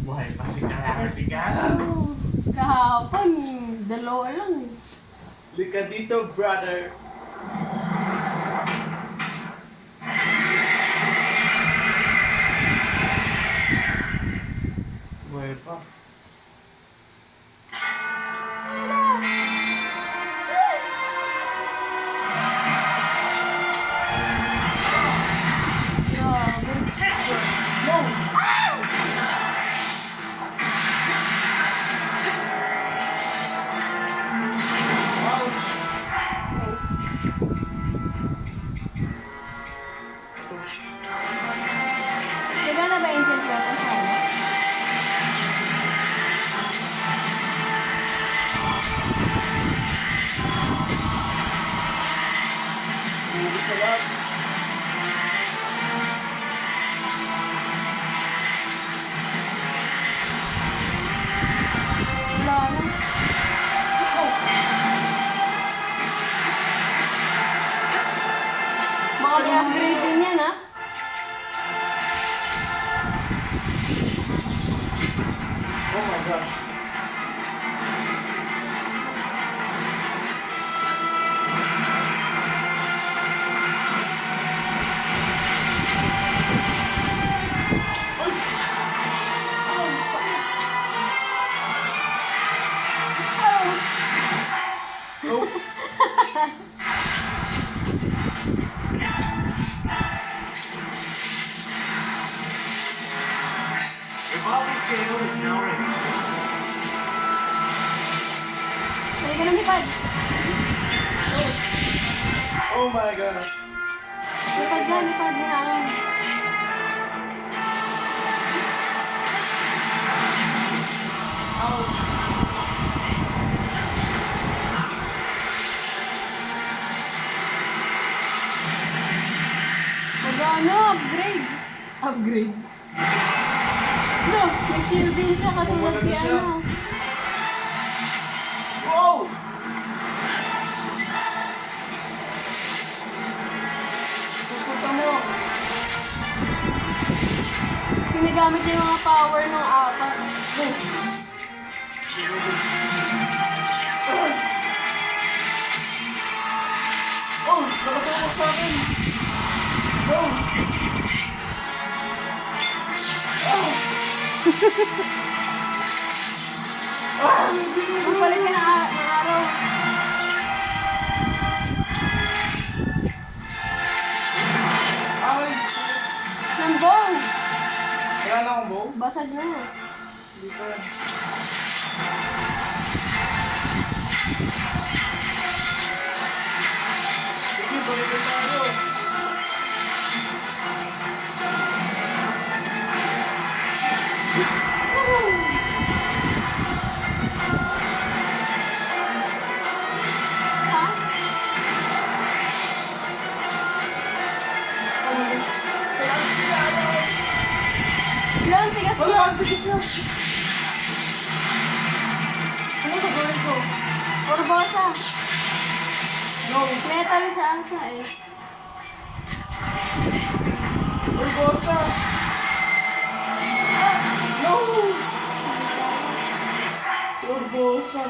Buhay pa si Kalamatigan. Kahapon, dalawa lang eh. Lika dito, brother. Buhay pa. Nagana ba yung cellphone ko siya? Ubus na lahat. Wala na. Baka may upgrade din yan ah. Oh my gosh. Oh. The Bobby's cable is now ready. Pwede ka na lipad. Oh my gosh. Lipad yan, lipad. May harang. Ouch. Magano, upgrade. Upgrade. No, may shield din siya katulad Bumaba na kay siya. ano. Wow! Pupunta mo. Ginagamit niya yung mga power ng apat. Oh! Nakatulog sa akin! Oh! Magpalit ka ng araw. Ay! Ng bow. Kaya na akong bow? Basag na. Hindi pa yan. Sige, balikin tayo. Ha? Oh my gosh. Kailangan tayo. Wala, ang tigas Wala, niya. ang bilis na. Ano gagawin ko? Orbosa. No. Metal siya ata eh. Urbosa. No! Si Urbosa.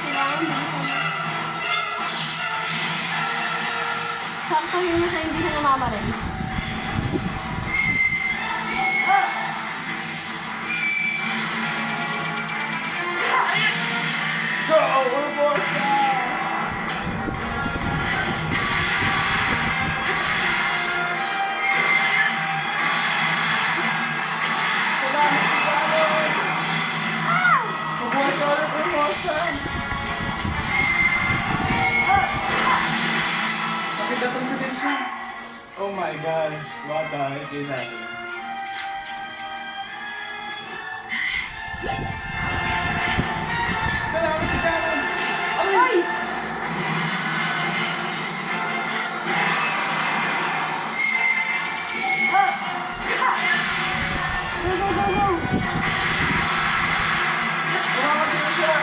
Kailangan bilisan mo. Saktuhin mo sa hindi siya namamarin. Go, Urbosa! Kailangan tayo. Mabuhay ka ulit, Urbosa! Nakidatong ko din siya. Oh my gosh, what the heck is happening? Kailangan si Kanan! Ay! Go, go, go, go! Tumakas na siya!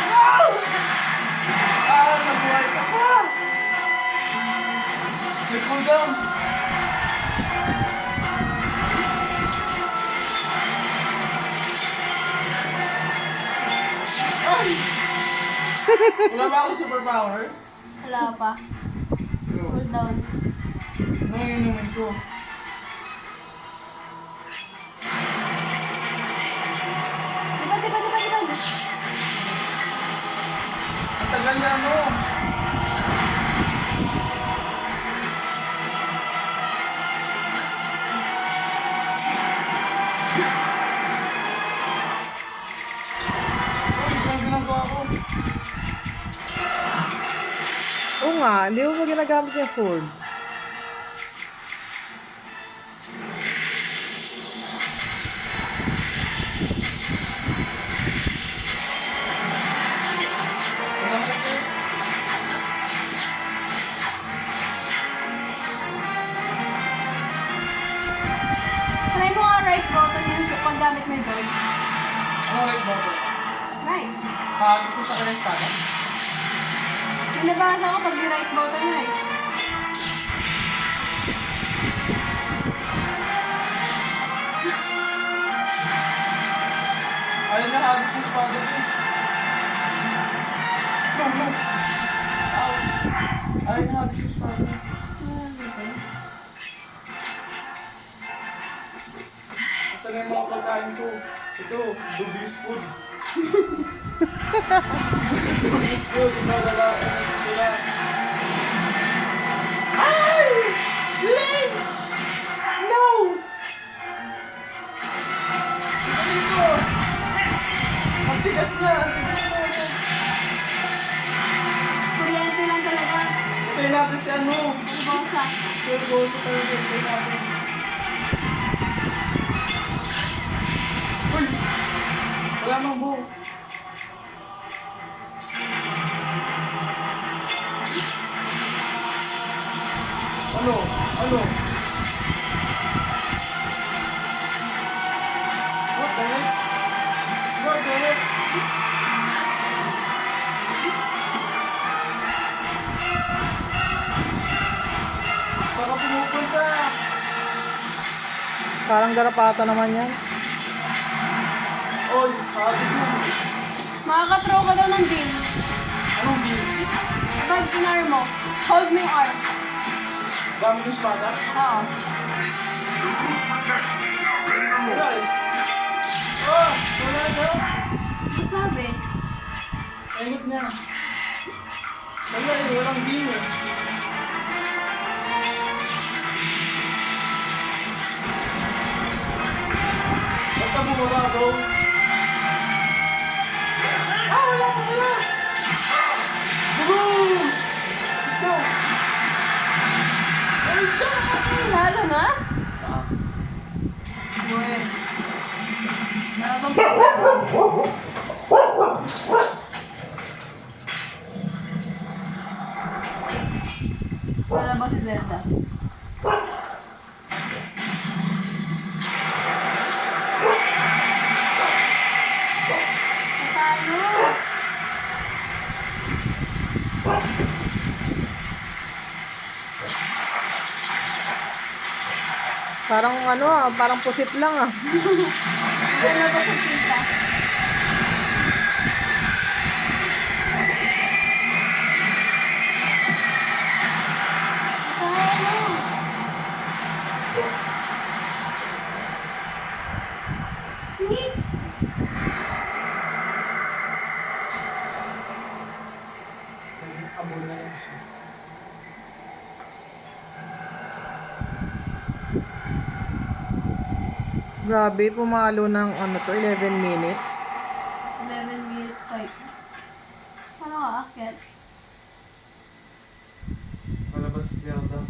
No! down. Ay! Wala ba akong superpower? Wala pa. Cool down. Ano yung inumin ko? Diba? Ang tagal na mo. Uy, ang ginagawa ko. Oo nga, hindi mo ba ginagamit yung sword? Try mo nga right button yun sa paggamit mo yung sword. Ano right button? Right. Hagis mo sa kanya espada? May nabasa ko pag right button mo eh. Ayaw na hagis mo espada ko. No, no. Ouch. Ayaw na hagis mo espada. Saan yung mga pagkain ko? Ito, dubious food. Dubious food. Ito, wala. Ay! Lane! No! Ano ito? Ang tigas na! Ang tigas na ito. Kuryente lang talaga. Hintayin natin si ano. Bosa. Seryoso talaga. Hintayin natin. Uy! Wala nang buo. Ano? Ano? What the heck? What the heck? Baka pumupunta. Parang garapata naman yan. Oy, hagis mo. Makaka-throw ka daw ng beam. Anong deal? Pag in-arm mo, hold mo yung arm. Gamit yung espada? Oo. Wala eh. Oh! Wala daw. Ano sabi? Ingot niya. Wala eh, walang deal eh. Ba't ka bumaba, bro? Ah, wala! Boom! Let's go! Let's go! Lalo na? Ah. Uy. Meron wala ba si Zelda? Tayo! Parang ano parang pusit lang ah. Ano ba sa tita? Tayo! Hit! Abol na lang siya. Grabe, pumalo ng ano to, 11 minutes. 11 minutes fight. Ano ka, akit? Malabas si Zelda.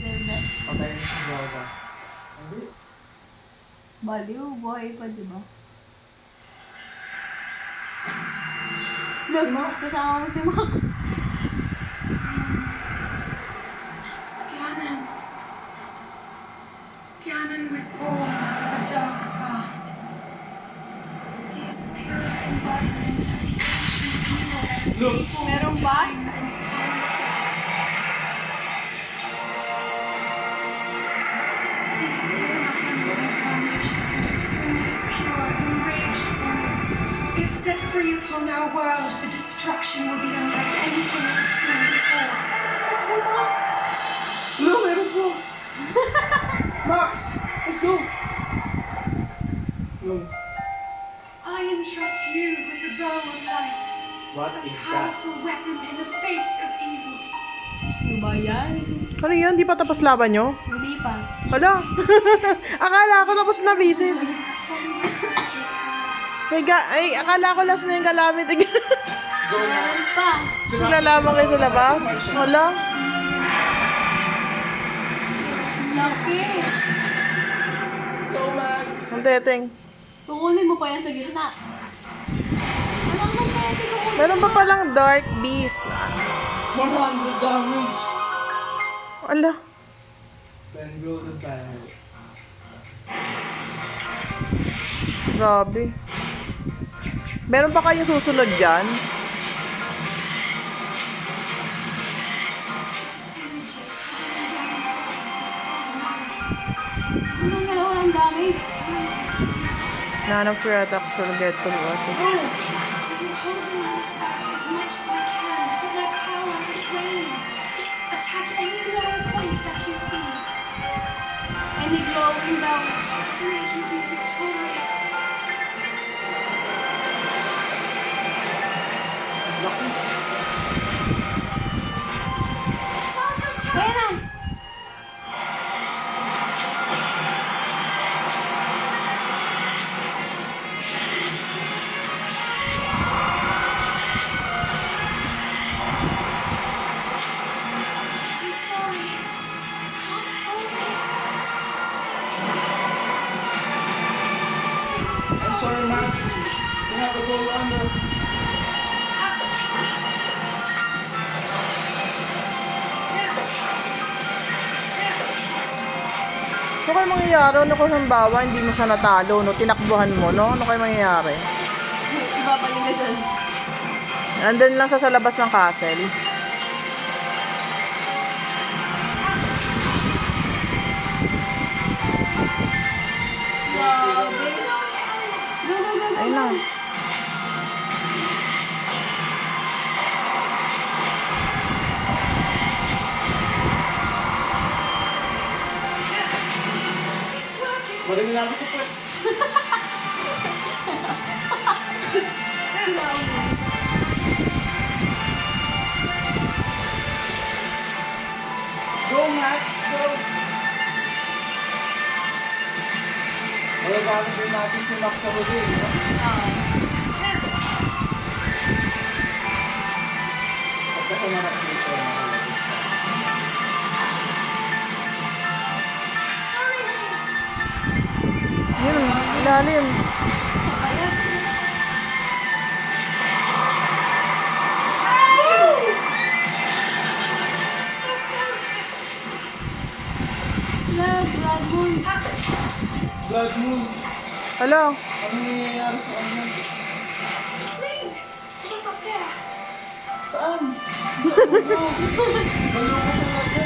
Zelda. Patay na si Zelda. Hindi. Baliw, buhay pa, di ba? Look, kasama mo si Max. Ganon. Ganon was born of a dark past. He is a pure embodiment of the ancient evil that was Look. before Meron ba? time and time. set free upon our world, the destruction will be unlike anything ever seen before. Hello, meron po! Max! Let's go! No. I entrust you with the bow of light, What a is that? powerful weapon in the face of evil. Ano ba yan? Ano yun? Di pa tapos laban nyo? Hindi pa. Wala. Akala ko tapos na visit. Ay, akala ko last na yung galamit. Go, Meron Max! pa. Naglalaban kayo sa labas? Wala. Laki. Go, Max! Ang teteng. Kukunin mo pa yan sa gitna. Walang nang pwede kukunin. Meron pa palang Dark Beast. 100 damage! Ala. Then golden tayo. Grabe. Meron pa kayong susunod dyan? Ano nga lang walang damage? None of your attacks will get to us. I'm holding this back as much as I can, but my power is waning. Attack any glowing points that you see. Any glowing daw. May you be victorious. Lucky! Kaya na. I'm sorry. I can't hold it. I'm sorry, Max. You have to go under. Ano kayo mangyayari? Ano kung halimbawa, hindi mo siya natalo, no? Tinakbuhan mo, no? Ano kayo mangyayari? Ibabalik ka dyan. Nandun lang sa labas ng castle. Grabe. Go, go, go, go, Ayun go. lang. Balik na ako sa pwet. Go, Max! Go! Magagamit din natin si Max sa huli, no? At ako manap dito. Yun, ilalim. Kaya. Love, Brad Moon. Blood Moon! Hello? Ano nangyayari sa kanya? Look up there. Saan? Sa ulo! Maloko talaga!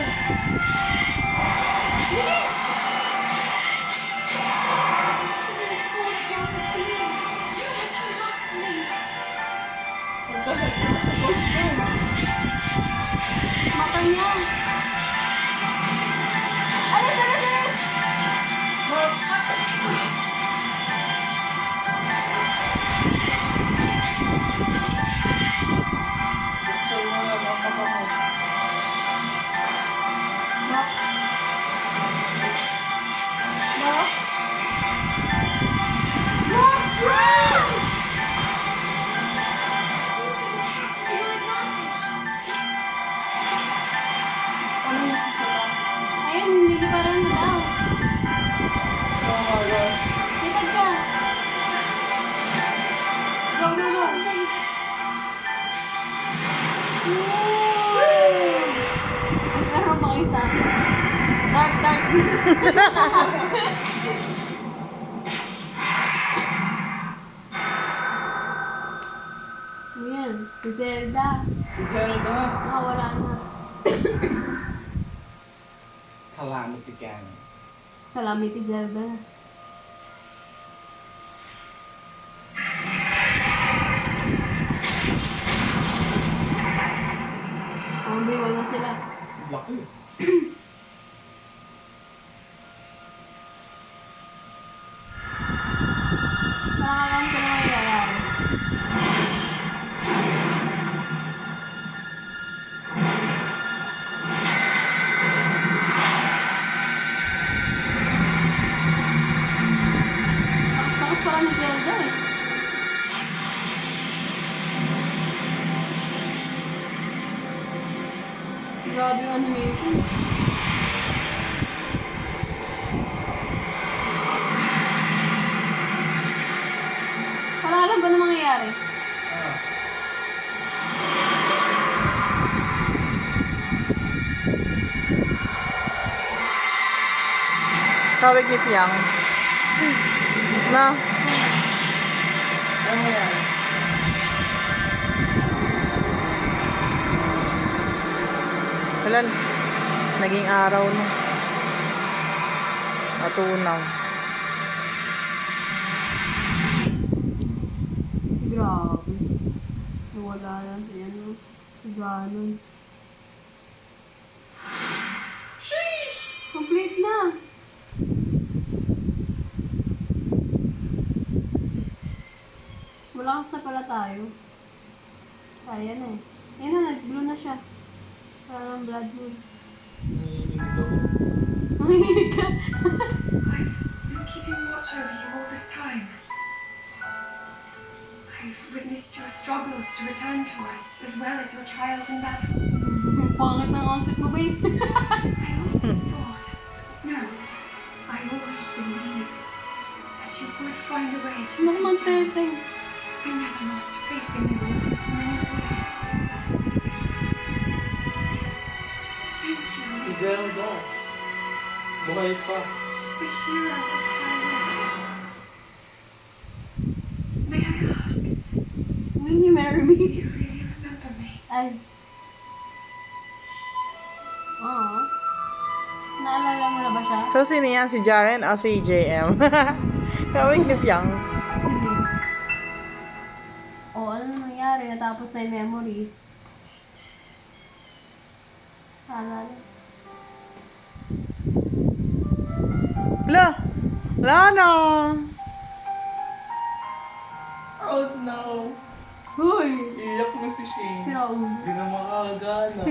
Bilis! What the heck? What's supposed to do? Mata niya. Alis, alis, alis! Max! Buksan mo na ang mata mo. Max. Max! Max, run! Ano yung si Max? Ayun, niliparan mo daw. Oh my gosh! Lipad ka. Go, go, go. Mas meron pa kayo sa dark, dark beast. Ayan, si Zelda. Si Zelda! Nakawala na. Calamity Gang. Calamity Zelda. Nag-grow na sila. Laki. Nakakalam ko na mangyayari. Takas-takas pala ni Zelda eh. Grabe yung animation. Para alam ko na mangyayari. Ah. Kawig ni Piang. Na, Ano nangyari? wala. Naging araw na. Natunaw. Grabe. Nawala na si ano. Si Ganon. Complete na. Malakas na pala tayo. Kaya na eh. Ayun na, nag-blue na siya. Parang blood moon. Nanginginig ako. Nanginig ka. I've been keeping watch over you all this time. I've witnessed your struggles to return to us, as well as your trials in battle. Pangit ng outfit mo, babe. I always thought, no, I always believed that you would find a way to Ano naman, return. Teteng? I never lost faith in you over this many years. Thank Si you, Zelda. Buhay pa. the hero of Hyrule. May I ask, Will you marry do me? you really remember me? Ay. Oo. Naalala mo na ba siya? so sino yan? Si Jaren o si JM? Kawig ni Piang. Si Link. O, ano na nangyari? Natapos na yung memories. Naalala. Wala. Wala na. Oh no. Hoy! Iyak na si Shane. Si Raul. Hindi na makakagana.